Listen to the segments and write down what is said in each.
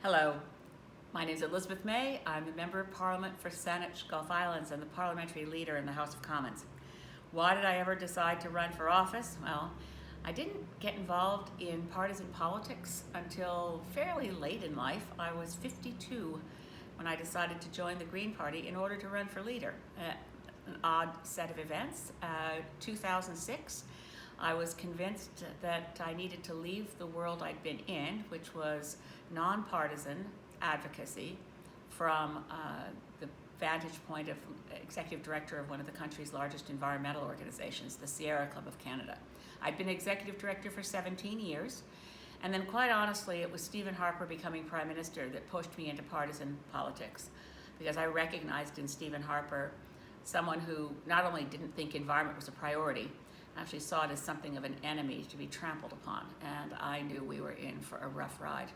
Hello, my name is Elizabeth May. I'm the Member of Parliament for Saanich Gulf Islands and the Parliamentary Leader in the House of Commons. Why did I ever decide to run for office? Well, I didn't get involved in partisan politics until fairly late in life. I was 52 when I decided to join the Green Party in order to run for leader. An odd set of events. 2006, I was convinced that I needed to leave the world I'd been in, which was nonpartisan advocacy from the vantage point of executive director of one of the country's largest environmental organizations, the Sierra Club of Canada. I'd been executive director for 17 years, and then quite honestly, it was Stephen Harper becoming Prime Minister that pushed me into partisan politics, because I recognized in Stephen Harper someone who not only didn't think environment was a priority, actually saw it as something of an enemy to be trampled upon, and I knew we were in for a rough ride.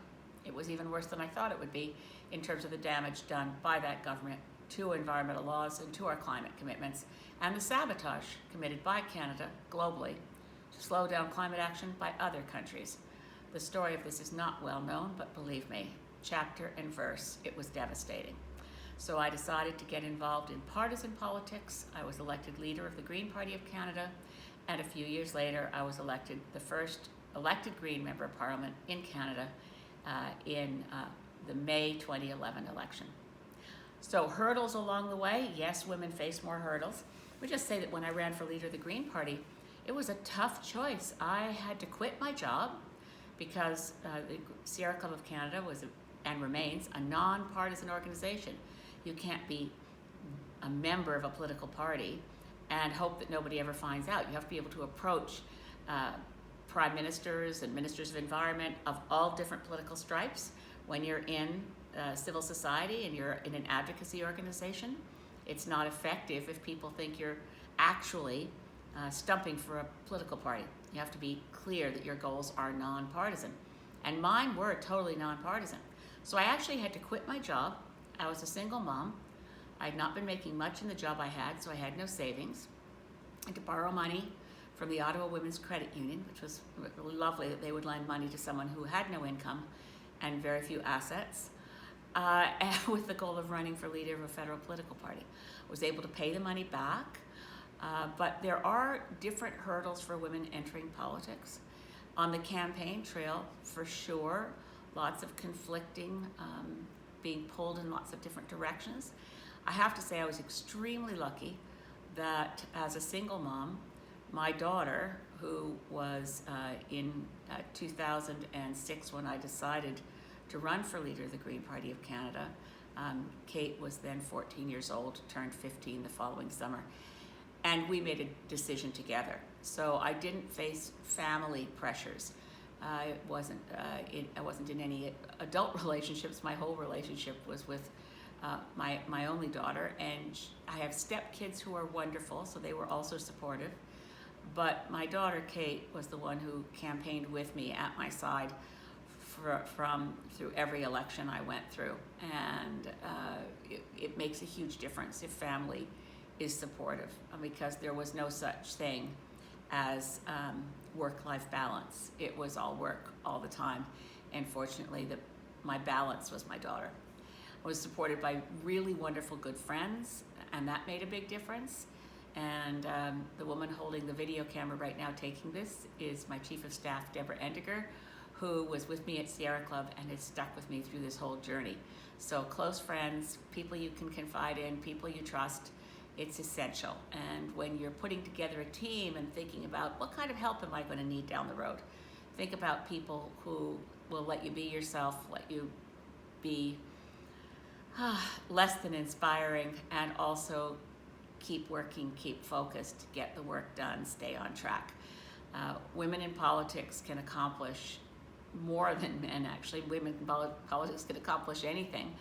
It was even worse than I thought it would be in terms of the damage done by that government to environmental laws and to our climate commitments, and the sabotage committed by Canada globally to slow down climate action by other countries. The story of this is not well known, but believe me, chapter and verse, it was devastating. So I decided to get involved in partisan politics. I was elected leader of the Green Party of Canada, and a few years later, I was elected the first elected Green Member of Parliament in Canada in the May 2011 election. So hurdles along the way, yes, women face more hurdles. We just say that when I ran for leader of the Green Party, it was a tough choice. I had to quit my job because the Sierra Club of Canada was and remains a nonpartisan organization. You can't be a member of a political party and hope that nobody ever finds out. You have to be able to approach prime ministers and ministers of environment of all different political stripes when you're in civil society and you're in an advocacy organization. It's not effective if people think you're actually stumping for a political party. You have to be clear that your goals are nonpartisan. And mine were totally nonpartisan. So I actually had to quit my job. I was a single mom. I had not been making much in the job I had, so I had no savings. I had to borrow money from the Ottawa Women's Credit Union, which was really lovely that they would lend money to someone who had no income and very few assets, with the goal of running for leader of a federal political party. I was able to pay the money back, but there are different hurdles for women entering politics. On the campaign trail, for sure, lots of conflicting, being pulled in lots of different directions. I have to say I was extremely lucky that as a single mom, my daughter, who was in 2006 when I decided to run for leader of the Green Party of Canada, Kate was then 14 years old, turned 15 the following summer, and we made a decision together. So I didn't face family pressures. I wasn't in any adult relationships. My whole relationship was with my only daughter, and I have stepkids who are wonderful, so they were also supportive. But my daughter Kate was the one who campaigned with me at my side through every election I went through, and it makes a huge difference if family is supportive, because there was no such thing as work-life balance. It was all work all the time, and fortunately my balance was my daughter. I was supported by really wonderful good friends, and that made a big difference. And the woman holding the video camera right now taking this is my Chief of Staff, Deborah Endiger, who was with me at Sierra Club and has stuck with me through this whole journey. So close friends, people you can confide in, people you trust, it's essential. And when you're putting together a team and thinking about what kind of help am I going to need down the road, think about people who will let you be yourself, let you be less than inspiring, and also keep working, keep focused, get the work done, stay on track. Women in politics can accomplish more than men, actually. Women in politics can accomplish anything,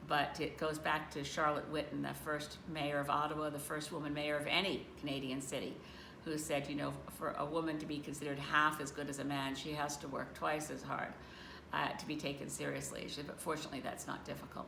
but it goes back to Charlotte Whitten, the first mayor of Ottawa, the first woman mayor of any Canadian city, who said, you know, for a woman to be considered half as good as a man, she has to work twice as hard to be taken seriously. But fortunately, that's not difficult.